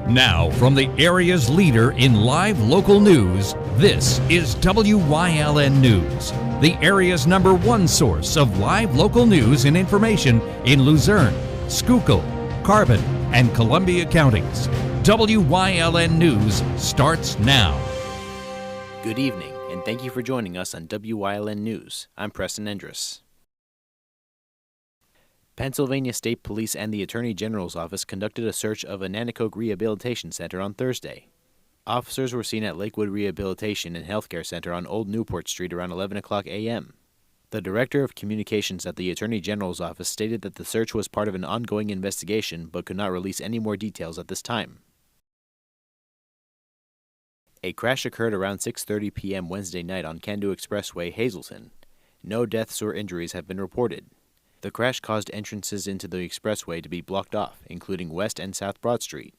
Now, from the area's leader in live local news, this is WYLN News, the area's #1 source of live local news and information in Luzerne, Schuylkill, Carbon, and Columbia counties. WYLN News starts now. Good evening, and thank you for joining us on WYLN News. I'm Preston Endress. Pennsylvania State Police and the Attorney General's Office conducted a search of a Nanticoke Rehabilitation Center on Thursday. Officers were seen at Lakewood Rehabilitation and Healthcare Center on Old Newport Street around 11 o'clock a.m. The Director of Communications at the Attorney General's Office stated that the search was part of an ongoing investigation but could not release any more details at this time. A crash occurred around 6:30 p.m. Wednesday night on Candu Expressway, Hazleton. No deaths or injuries have been reported. The crash caused entrances into the expressway to be blocked off, including West and South Broad Street.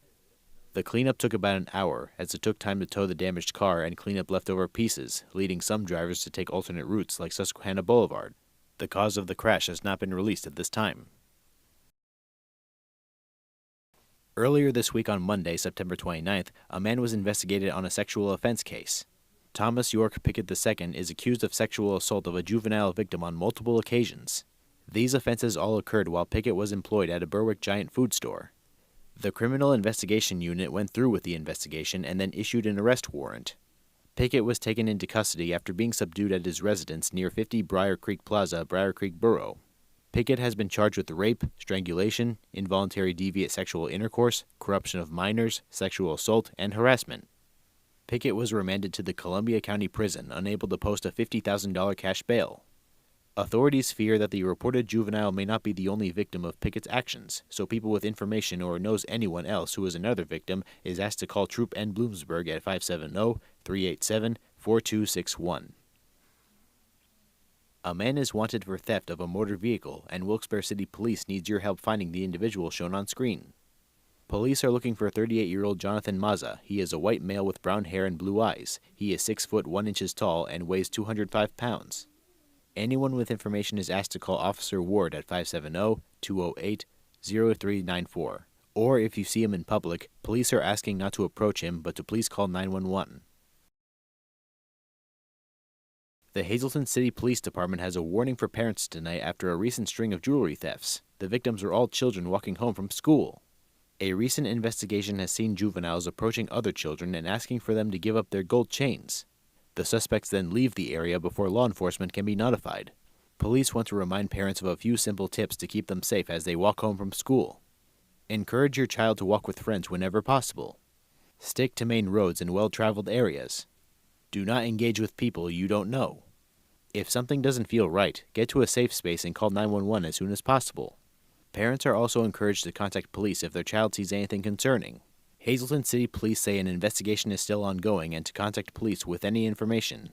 The cleanup took about an hour, as it took time to tow the damaged car and clean up leftover pieces, leading some drivers to take alternate routes like Susquehanna Boulevard. The cause of the crash has not been released at this time. Earlier this week on Monday, September 29th, a man was investigated on a sexual offense case. Thomas York Pickett II is accused of sexual assault of a juvenile victim on multiple occasions. These offenses all occurred while Pickett was employed at a Berwick Giant food store. The Criminal Investigation Unit went through with the investigation and then issued an arrest warrant. Pickett was taken into custody after being subdued at his residence near 50 Briar Creek Plaza, Briar Creek Borough. Pickett has been charged with rape, strangulation, involuntary deviant sexual intercourse, corruption of minors, sexual assault, and harassment. Pickett was remanded to the Columbia County Prison, unable to post a $50,000 cash bail. Authorities fear that the reported juvenile may not be the only victim of Pickett's actions, so people with information or knows anyone else who is another victim is asked to call Troop N Bloomsburg at 570-387-4261. A man is wanted for theft of a motor vehicle, and Wilkes-Barre City Police needs your help finding the individual shown on screen. Police are looking for 38-year-old Jonathan Mazza. He is a white male with brown hair and blue eyes. He is 6 foot 1 inches tall and weighs 205 pounds. Anyone with information is asked to call Officer Ward at 570-208-0394. Or if you see him in public, police are asking not to approach him but to please call 911. The Hazleton City Police Department has a warning for parents tonight after a recent string of jewelry thefts. The victims were all children walking home from school. A recent investigation has seen juveniles approaching other children and asking for them to give up their gold chains. The suspects then leave the area before law enforcement can be notified. Police want to remind parents of a few simple tips to keep them safe as they walk home from school. Encourage your child to walk with friends whenever possible. Stick to main roads in well-traveled areas. Do not engage with people you don't know. If something doesn't feel right, get to a safe space and call 911 as soon as possible. Parents are also encouraged to contact police if their child sees anything concerning. Hazleton City Police say an investigation is still ongoing and to contact police with any information.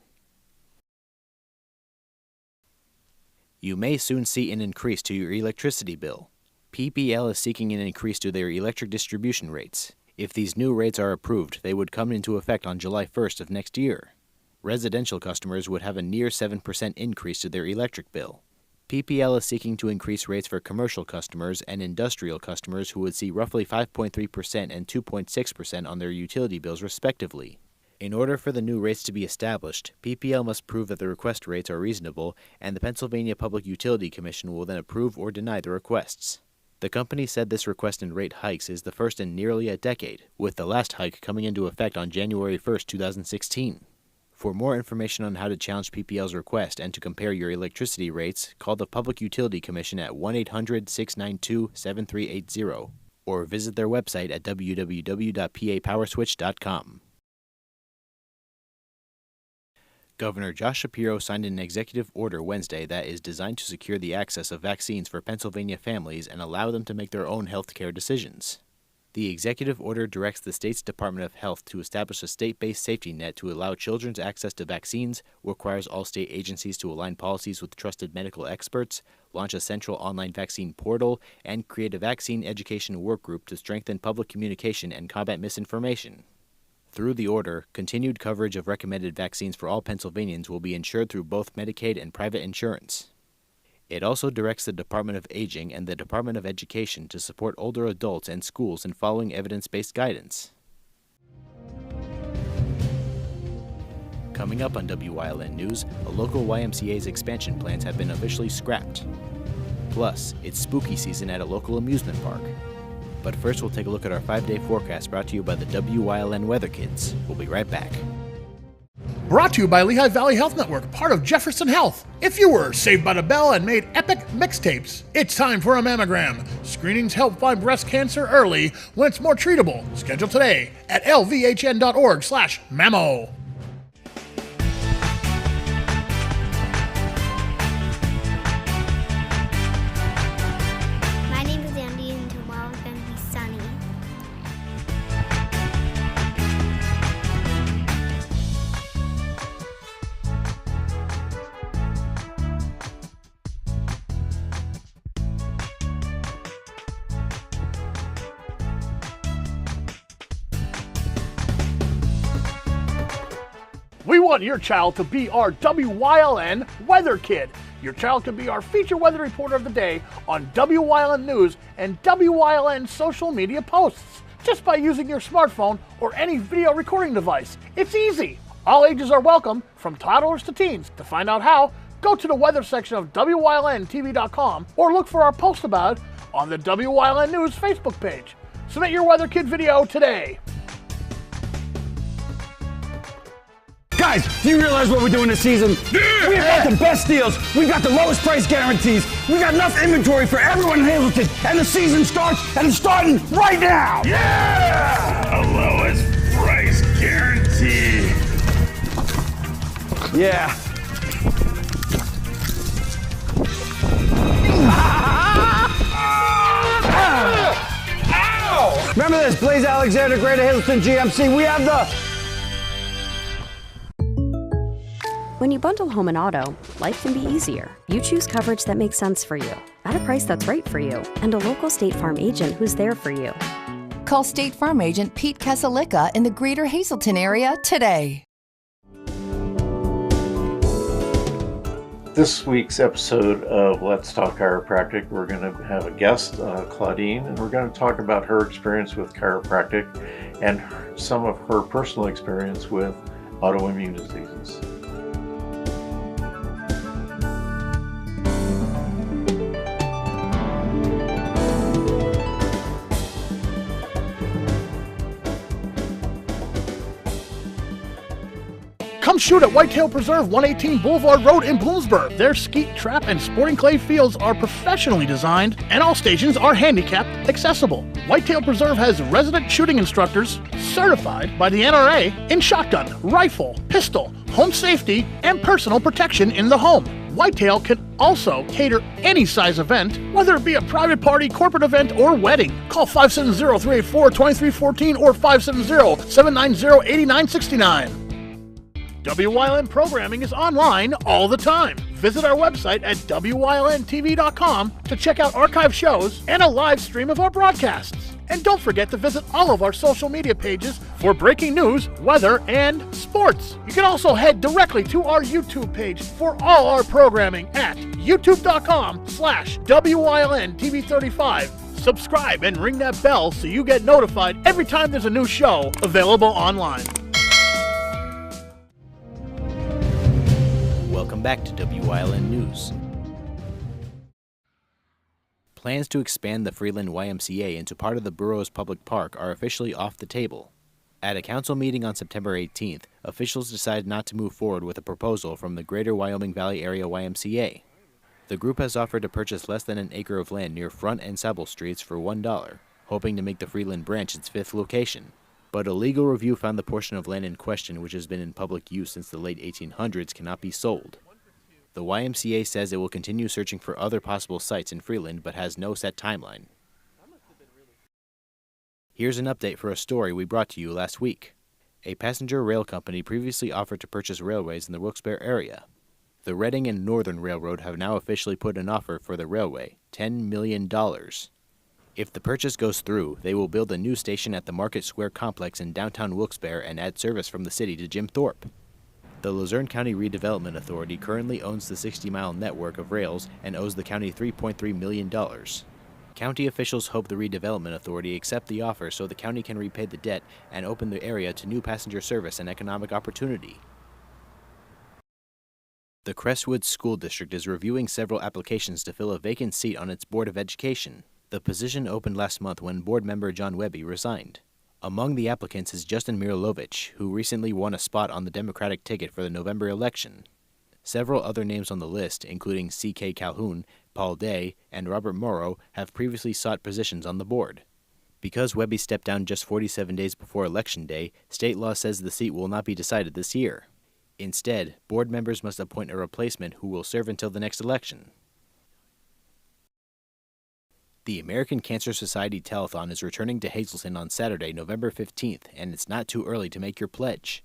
You may soon see an increase to your electricity bill. PPL is seeking an increase to their electric distribution rates. If these new rates are approved, they would come into effect on July 1st of next year. Residential customers would have a near 7% increase to their electric bill. PPL is seeking to increase rates for commercial customers and industrial customers who would see roughly 5.3% and 2.6% on their utility bills respectively. In order for the new rates to be established, PPL must prove that the request rates are reasonable, and the Pennsylvania Public Utility Commission will then approve or deny the requests. The company said this request in rate hikes is the first in nearly a decade, with the last hike coming into effect on January 1, 2016. For more information on how to challenge PPL's request and to compare your electricity rates, call the Public Utility Commission at 1-800-692-7380 or visit their website at www.papowerswitch.com. Governor Josh Shapiro signed an executive order Wednesday that is designed to secure the access of vaccines for Pennsylvania families and allow them to make their own health care decisions. The executive order directs the state's Department of Health to establish a state-based safety net to allow children's access to vaccines, requires all state agencies to align policies with trusted medical experts, launch a central online vaccine portal, and create a vaccine education work group to strengthen public communication and combat misinformation. Through the order, continued coverage of recommended vaccines for all Pennsylvanians will be insured through both Medicaid and private insurance. It also directs the Department of Aging and the Department of Education to support older adults and schools in following evidence-based guidance. Coming up on WYLN News, a local YMCA's expansion plans have been officially scrapped. Plus, it's spooky season at a local amusement park. But first, we'll take a look at our 5-day forecast brought to you by the WYLN Weather Kids. We'll be right back. Brought to you by Lehigh Valley Health Network, part of Jefferson Health. If you were saved by the bell and made epic mixtapes, it's time for a mammogram. Screenings help find breast cancer early when it's more treatable. Schedule today at lvhn.org/mammo. My name is Andy, and tomorrow is going to be sunny. We want your child to be our WYLN Weather Kid. Your child can be our feature weather reporter of the day on WYLN News and WYLN social media posts, just by using your smartphone or any video recording device. It's easy. All ages are welcome, from toddlers to teens. To find out how, go to the weather section of WYLNTV.com or look for our post about it on the WYLN News Facebook page. Submit your Weather Kid video today. Guys, do you realize what we're doing this season? Yeah. We've got the best deals. We've got the lowest price guarantees. We've got enough inventory for everyone in Hazleton. And the season starts, and it's starting right now. Yeah! The lowest price guarantee. Yeah. Ow! Remember this, Blaze Alexander, Greater Hazleton GMC. We have the... When you bundle home and auto, life can be easier. You choose coverage that makes sense for you, at a price that's right for you, and a local State Farm agent who's there for you. Call State Farm agent Pete Casalika in the Greater Hazleton area today. This week's episode of Let's Talk Chiropractic, we're going to have a guest, Claudine, and we're going to talk about her experience with chiropractic and some of her personal experience with autoimmune diseases. Come shoot at Whitetail Preserve, 118 Boulevard Road in Bloomsburg. Their skeet, trap, and sporting clay fields are professionally designed, and all stations are handicapped accessible. Whitetail Preserve has resident shooting instructors certified by the NRA in shotgun, rifle, pistol, home safety, and personal protection in the home. Whitetail can also cater any size event, whether it be a private party, corporate event, or wedding. Call 570-384-2314 or 570-790-8969. WYLN programming is online all the time. Visit our website at WYLNTV.com to check out archive shows and a live stream of our broadcasts. And don't forget to visit all of our social media pages for breaking news, weather, and sports. You can also head directly to our YouTube page for all our programming at youtube.com/WYLNTV35. Subscribe and ring that bell so you get notified every time there's a new show available online. Welcome back to WYLN News. Plans to expand the Freeland YMCA into part of the borough's public park are officially off the table. At a council meeting on September 18th, officials decided not to move forward with a proposal from the Greater Wyoming Valley Area YMCA. The group has offered to purchase less than an acre of land near Front and Sable Streets for $1, hoping to make the Freeland branch its fifth location. But a legal review found the portion of land in question, which has been in public use since the late 1800s, cannot be sold. The YMCA says it will continue searching for other possible sites in Freeland, but has no set timeline. Here's an update for a story we brought to you last week. A passenger rail company previously offered to purchase railways in the Wilkes-Barre area. The Reading and Northern Railroad have now officially put an offer for the railway, $10 million. If the purchase goes through, they will build a new station at the Market Square complex in downtown Wilkes-Barre and add service from the city to Jim Thorpe. The Luzerne County Redevelopment Authority currently owns the 60-mile network of rails and owes the county $3.3 million. County officials hope the Redevelopment Authority accept the offer so the county can repay the debt and open the area to new passenger service and economic opportunity. The Crestwood School District is reviewing several applications to fill a vacant seat on its Board of Education. The position opened last month when board member John Webby resigned. Among the applicants is Justin Mirilovich, who recently won a spot on the Democratic ticket for the November election. Several other names on the list, including C.K. Calhoun, Paul Day, and Robert Morrow, have previously sought positions on the board. Because Webby stepped down just 47 days before Election Day, state law says the seat will not be decided this year. Instead, board members must appoint a replacement who will serve until the next election. The American Cancer Society Telethon is returning to Hazleton on Saturday, November 15th, and it's not too early to make your pledge.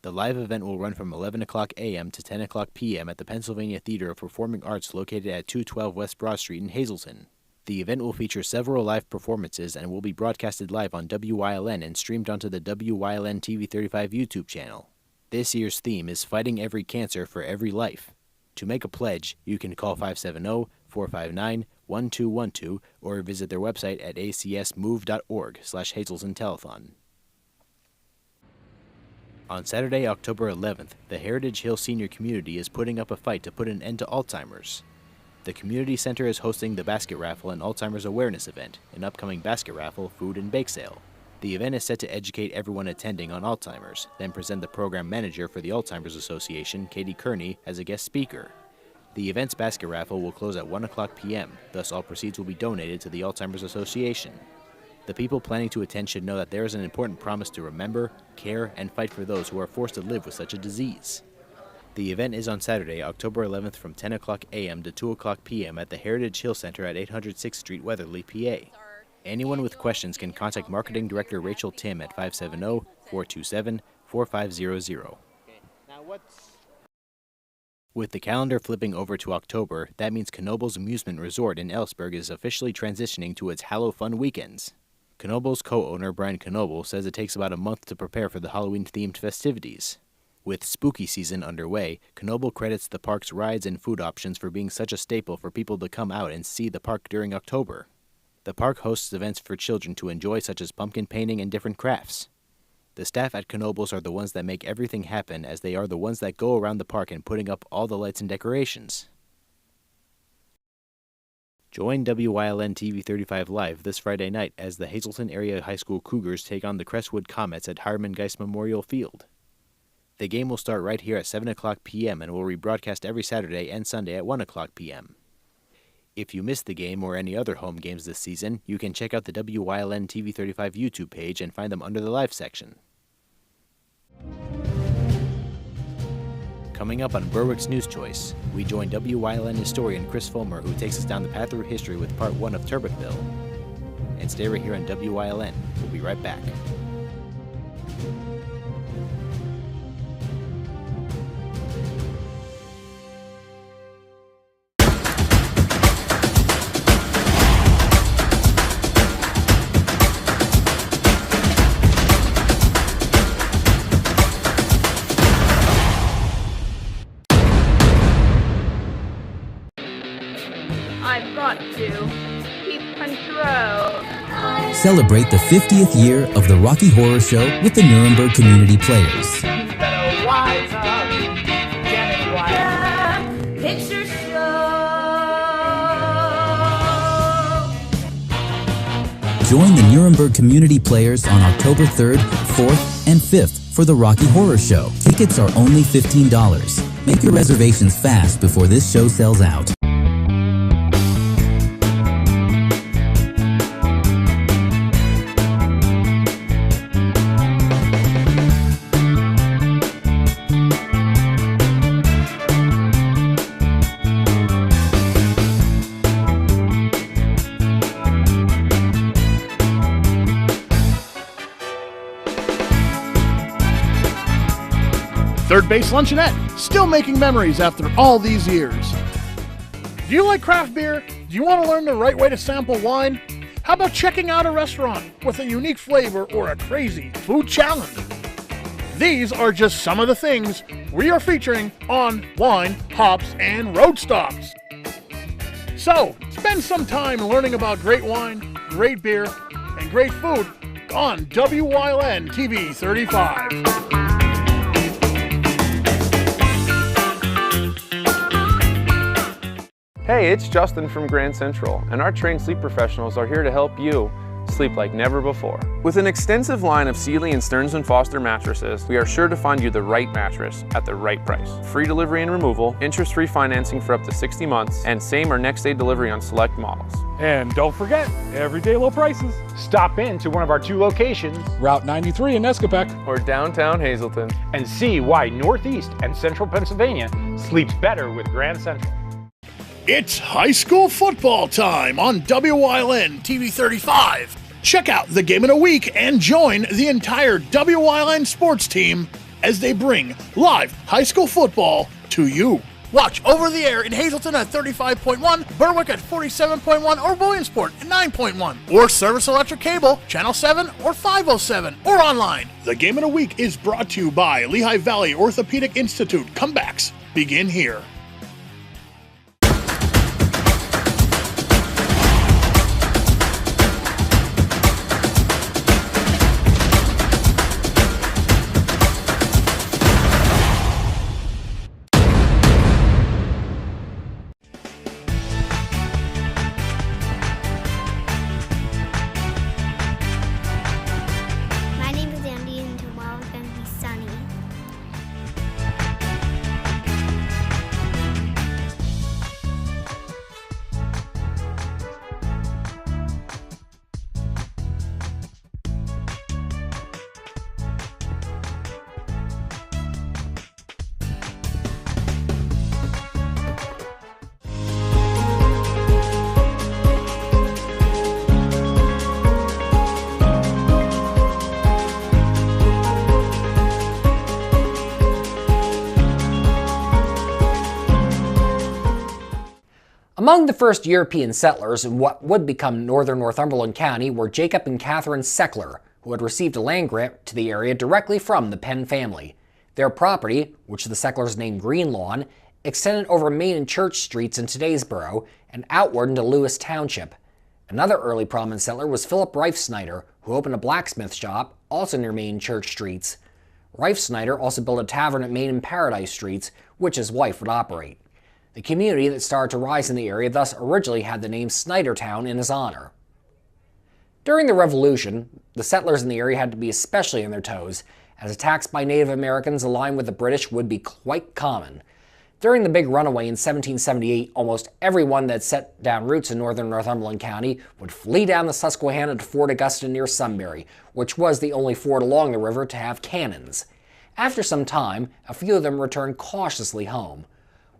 The live event will run from 11 o'clock a.m. to 10 o'clock p.m. at the Pennsylvania Theater of Performing Arts located at 212 West Broad Street in Hazleton. The event will feature several live performances and will be broadcasted live on WYLN and streamed onto the WYLN TV 35 YouTube channel. This year's theme is Fighting Every Cancer for Every Life. To make a pledge, you can call 570-459-1212 or visit their website at acsmove.org/Hazleton Telethon. On Saturday, October 11th, the Heritage Hill Senior Community is putting up a fight to put an end to Alzheimer's. The community center is hosting the basket raffle and Alzheimer's awareness event, an upcoming basket raffle, food, and bake sale. The event is set to educate everyone attending on Alzheimer's, then present the program manager for the Alzheimer's Association, Katie Kearney, as a guest speaker. The event's basket raffle will close at 1 o'clock p.m., thus all proceeds will be donated to the Alzheimer's Association. The people planning to attend should know that there is an important promise to remember, care, and fight for those who are forced to live with such a disease. The event is on Saturday, October 11th from 10 o'clock a.m. to 2 o'clock p.m. at the Heritage Hill Center at 806th Street, Weatherly, PA. Anyone with questions can contact Marketing Director Rachel Tim at 570-427-4500. With the calendar flipping over to October, that means Knoebel's Amusement Resort in Ellsberg is officially transitioning to its Hallow Fun weekends. Knoebel's co-owner Brian Knoebel says it takes about a month to prepare for the Halloween-themed festivities. With spooky season underway, Knoebel credits the park's rides and food options for being such a staple for people to come out and see the park during October. The park hosts events for children to enjoy such as pumpkin painting and different crafts. The staff at Knoebel's are the ones that make everything happen, as they are the ones that go around the park and putting up all the lights and decorations. Join WYLN TV 35 Live this Friday night as the Hazleton Area High School Cougars take on the Crestwood Comets at Hiram Geist Memorial Field. The game will start right here at 7 o'clock p.m. and will rebroadcast every Saturday and Sunday at 1 o'clock p.m. If you missed the game or any other home games this season, you can check out the WYLN TV 35 YouTube page and find them under the Live section. Coming up on Berwick's News Choice, we join WYLN historian Chris Fulmer, who takes us down the path through history with Part 1 of Turbotville. And stay right here on WYLN. We'll be right back. I've got to keep control. Celebrate the 50th year of the Rocky Horror Show with the Nuremberg Community Players. Better wise up, get it wise. Picture show. Join the Nuremberg Community Players on October 3rd, 4th, and 5th for the Rocky Horror Show. Tickets are only $15. Make your reservations fast before this show sells out. Third Base Luncheonette, still making memories after all these years. Do you like craft beer? Do you want to learn the right way to sample wine? How about checking out a restaurant with a unique flavor or a crazy food challenge? These are just some of the things we are featuring on Wine, Hops, and Road Stops. So, spend some time learning about great wine, great beer, and great food on WYLN TV 35. Hey, it's Justin from Grand Central, and our trained sleep professionals are here to help you sleep like never before. With an extensive line of Sealy and Stearns & Foster mattresses, we are sure to find you the right mattress at the right price. Free delivery and removal, interest-free financing for up to 60 months, and same or next day delivery on select models. And don't forget, everyday low prices. Stop in to one of our 2 locations, Route 93 in Escapec or downtown Hazleton, and see why Northeast and Central Pennsylvania sleeps better with Grand Central. It's high school football time on WYLN TV 35. Check out the game of the week and join the entire WYLN sports team as they bring live high school football to you. Watch over the air in Hazleton at 35.1, Berwick at 47.1, or Williamsport at 9.1, or Service Electric Cable, Channel 7 or 507, or online. The game of the week is brought to you by Lehigh Valley Orthopedic Institute. Comebacks begin here. My name is Andy, and tomorrow is going to be sunny. Among the first European settlers in what would become northern Northumberland County were Jacob and Catherine Seckler, who had received a land grant to the area directly from the Penn family. Their property, which the Secklers named Green Lawn, extended over Main and Church Streets in today's borough and outward into Lewis Township. Another early prominent settler was Philip Reifsnyder, who opened a blacksmith shop, also near Main and Church Streets. Reifsnyder also built a tavern at Main and Paradise Streets, which his wife would operate. The community that started to rise in the area thus originally had the name Snydertown in his honor. During the Revolution, the settlers in the area had to be especially on their toes, as attacks by Native Americans aligned with the British would be quite common. During the Big Runaway in 1778, almost everyone that set down roots in northern Northumberland County would flee down the Susquehanna to Fort Augusta near Sunbury, which was the only fort along the river to have cannons. After some time, a few of them returned cautiously home.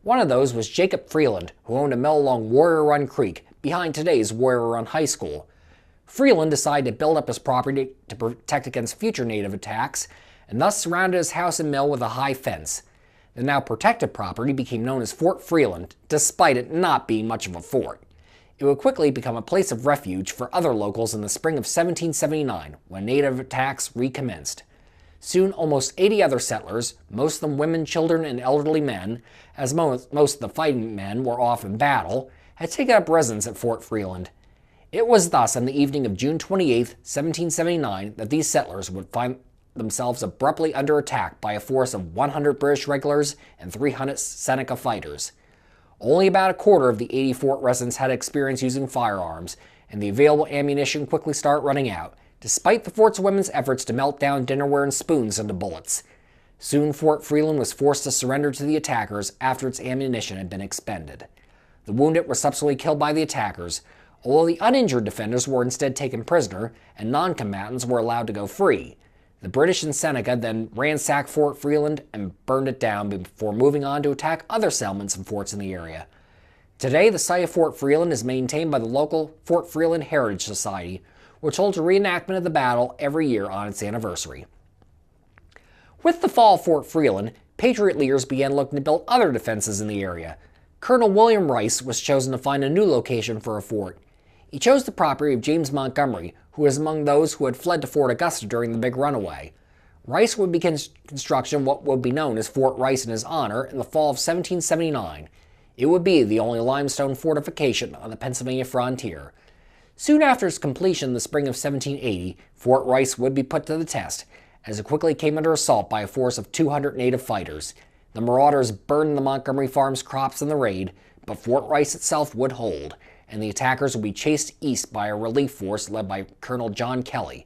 One of those was Jacob Freeland, who owned a mill along Warrior Run Creek, behind today's Warrior Run High School. Freeland decided to build up his property to protect against future native attacks, and thus surrounded his house and mill with a high fence. The now protected property became known as Fort Freeland, despite it not being much of a fort. It would quickly become a place of refuge for other locals in the spring of 1779, when native attacks recommenced. Soon, almost 80 other settlers, most of them women, children, and elderly men, as most of the fighting men were off in battle, had taken up residence at Fort Freeland. It was thus on the evening of June 28, 1779, that these settlers would find themselves abruptly under attack by a force of 100 British regulars and 300 Seneca fighters. Only about a quarter of the 80 fort residents had experience using firearms, and the available ammunition quickly started running out, despite the fort's women's efforts to melt down dinnerware and spoons into bullets. Soon Fort Freeland was forced to surrender to the attackers after its ammunition had been expended. The wounded were subsequently killed by the attackers, although the uninjured defenders were instead taken prisoner and non-combatants were allowed to go free. The British and Seneca then ransacked Fort Freeland and burned it down before moving on to attack other settlements and forts in the area. Today, the site of Fort Freeland is maintained by the local Fort Freeland Heritage Society, which holds a reenactment of the battle every year on its anniversary. With the fall of Fort Freeland, Patriot leaders began looking to build other defenses in the area. Colonel William Rice was chosen to find a new location for a fort. He chose the property of James Montgomery, who was among those who had fled to Fort Augusta during the Big Runaway. Rice would begin construction of what would be known as Fort Rice in his honor in the fall of 1779. It would be the only limestone fortification on the Pennsylvania frontier. Soon after its completion in the spring of 1780, Fort Rice would be put to the test, as it quickly came under assault by a force of 200 native fighters. The marauders burned the Montgomery Farms crops in the raid, but Fort Rice itself would hold, and the attackers would be chased east by a relief force led by Colonel John Kelly.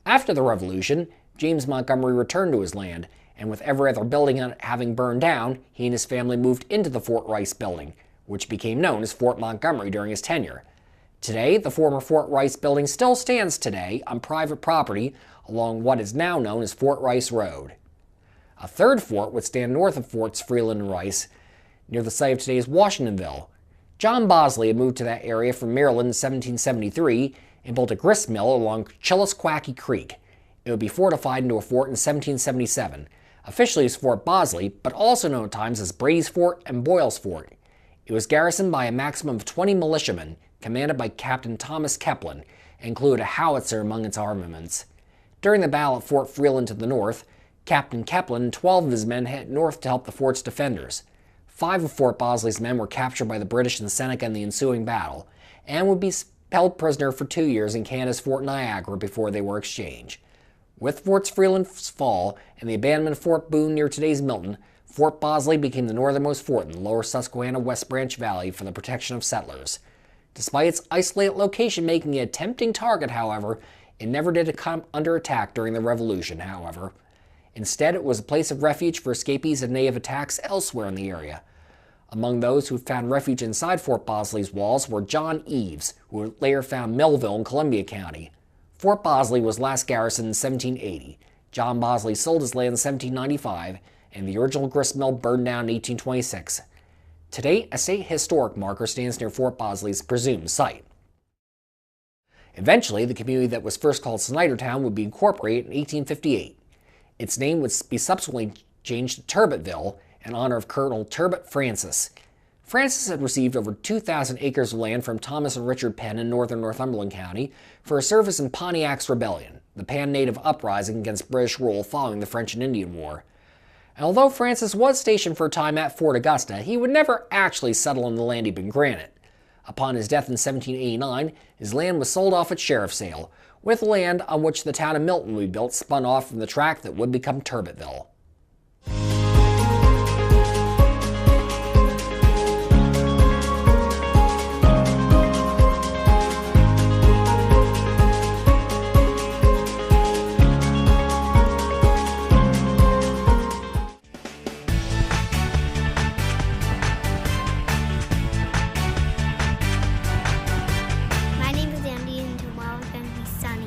After the Revolution, James Montgomery returned to his land, and with every other building having burned down, he and his family moved into the Fort Rice building, which became known as Fort Montgomery during his tenure. Today, the former Fort Rice building still stands today on private property along what is now known as Fort Rice Road. A third fort would stand north of Forts Freeland and Rice, near the site of today's Washingtonville. John Bosley had moved to that area from Maryland in 1773 and built a grist mill along Chillisquacky Creek. It would be fortified into a fort in 1777, officially as Fort Bosley, but also known at times as Brady's Fort and Boyle's Fort. It was garrisoned by a maximum of 20 militiamen, commanded by Captain Thomas Keplin, and included a howitzer among its armaments. During the battle at Fort Freeland to the north, Captain Keplin and 12 of his men headed north to help the fort's defenders. 5 of Fort Bosley's men were captured by the British in Seneca in the ensuing battle, and would be held prisoner for 2 years in Canada's Fort Niagara before they were exchanged. With Fort Freeland's fall and the abandonment of Fort Boone near today's Milton, Fort Bosley became the northernmost fort in the lower Susquehanna West Branch Valley for the protection of settlers. Despite its isolated location making it a tempting target, however, it never did come under attack during the Revolution, however. Instead, it was a place of refuge for escapees of native attacks elsewhere in the area. Among those who found refuge inside Fort Bosley's walls were John Eves, who later found Millville in Columbia County. Fort Bosley was last garrisoned in 1780. John Bosley sold his land in 1795, and the original grist mill burned down in 1826. Today, a state historic marker stands near Fort Bosley's presumed site. Eventually, the community that was first called Snydertown would be incorporated in 1858. Its name would be subsequently changed to Turbotville in honor of Colonel Turbot Francis. Francis had received over 2,000 acres of land from Thomas and Richard Penn in northern Northumberland County for his service in Pontiac's Rebellion, the Pan-Native uprising against British rule following the French and Indian War. And although Francis was stationed for a time at Fort Augusta, he would never actually settle on the land he'd been granted. Upon his death in 1789, his land was sold off at sheriff sale, with land on which the town of Milton would be built spun off from the tract that would become Turbotville. My name is Andy and tomorrow is going to be sunny.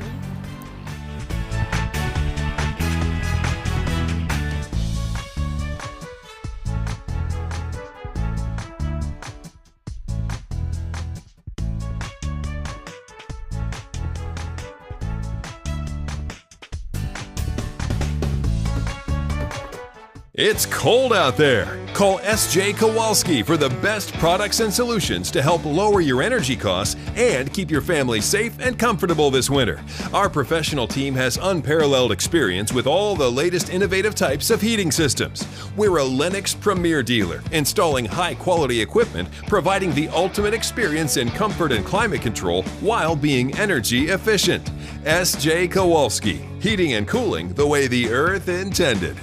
It's cold out there. Call S.J. Kowalski for the best products and solutions to help lower your energy costs and keep your family safe and comfortable this winter. Our professional team has unparalleled experience with all the latest innovative types of heating systems. We're a Lennox Premier dealer, installing high-quality equipment, providing the ultimate experience in comfort and climate control while being energy efficient. S.J. Kowalski, heating and cooling the way the earth intended.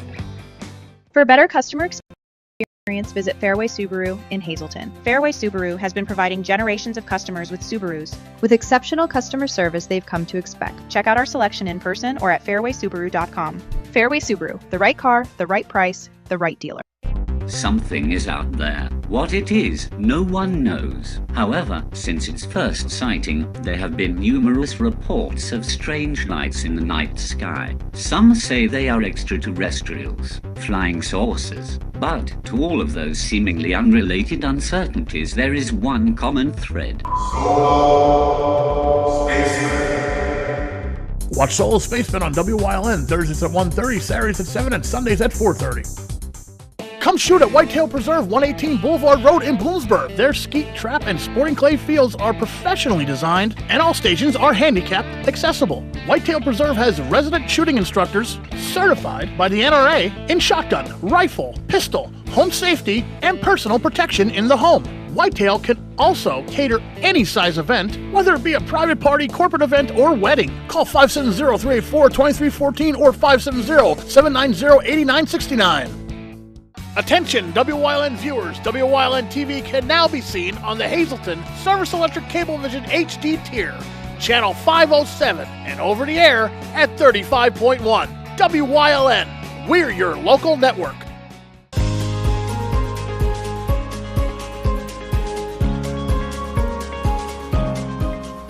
For a better customer experience, visit Fairway Subaru in Hazleton. Fairway Subaru has been providing generations of customers with Subarus. With exceptional customer service they've come to expect. Check out our selection in person or at fairwaysubaru.com. Fairway Subaru, the right car, the right price, the right dealer. Something is out there. What it is, no one knows. However, since its first sighting, there have been numerous reports of strange lights in the night sky. Some say they are extraterrestrials, flying saucers. But to all of those seemingly unrelated uncertainties, there is one common thread. Watch Solo Spaceman on WYLN Thursdays at 1:30, Saturdays at 7, and Sundays at 4:30. Come shoot at Whitetail Preserve, 118 Boulevard Road in Bloomsburg. Their skeet, trap, and sporting clay fields are professionally designed, and all stations are handicapped accessible. Whitetail Preserve has resident shooting instructors, certified by the NRA in shotgun, rifle, pistol, home safety, and personal protection in the home. Whitetail can also cater any size event, whether it be a private party, corporate event, or wedding. Call 570-384-2314 or 570-790-8969. Attention WYLN viewers, WYLN TV can now be seen on the Hazleton Service Electric Cablevision HD tier, channel 507, and over the air at 35.1. WYLN, we're your local network.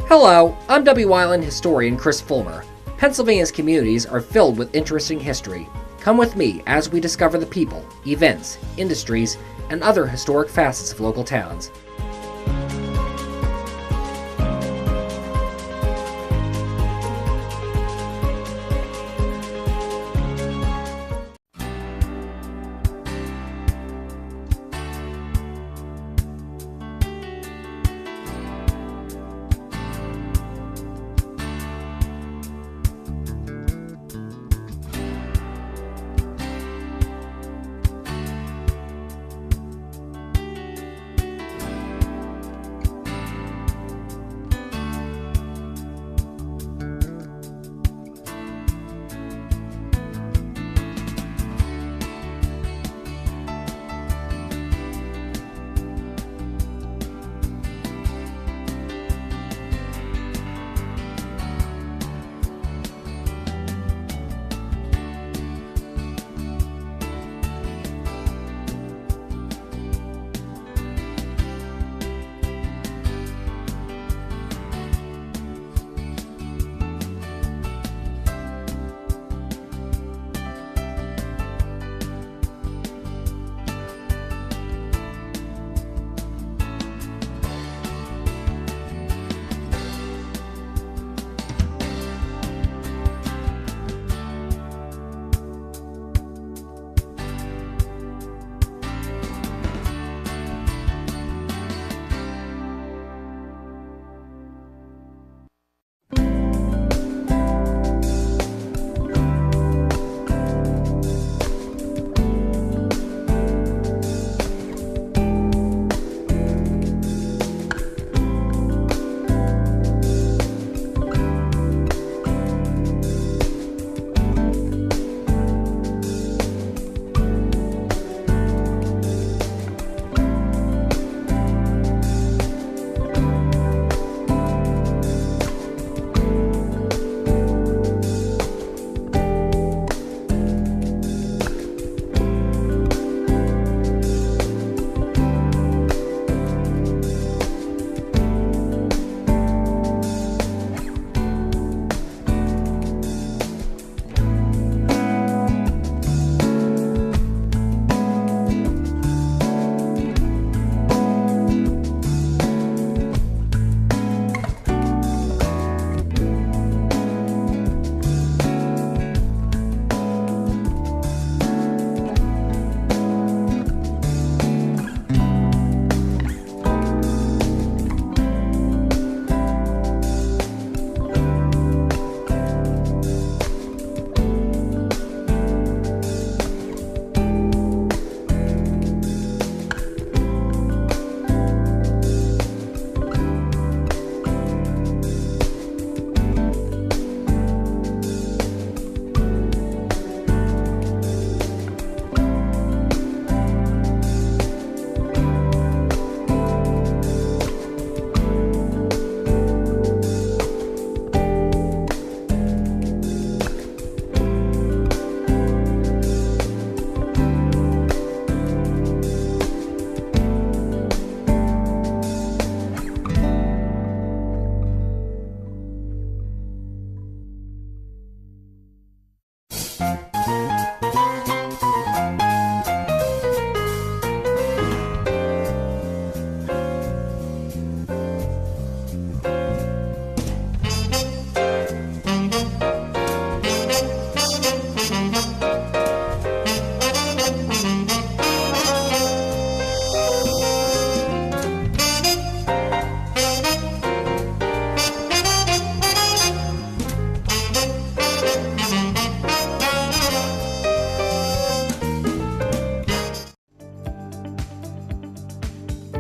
Hello, I'm WYLN historian Chris Fulmer. Pennsylvania's communities are filled with interesting history. Come with me as we discover the people, events, industries, and other historic facets of local towns.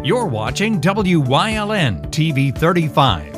You're watching WYLN TV 35.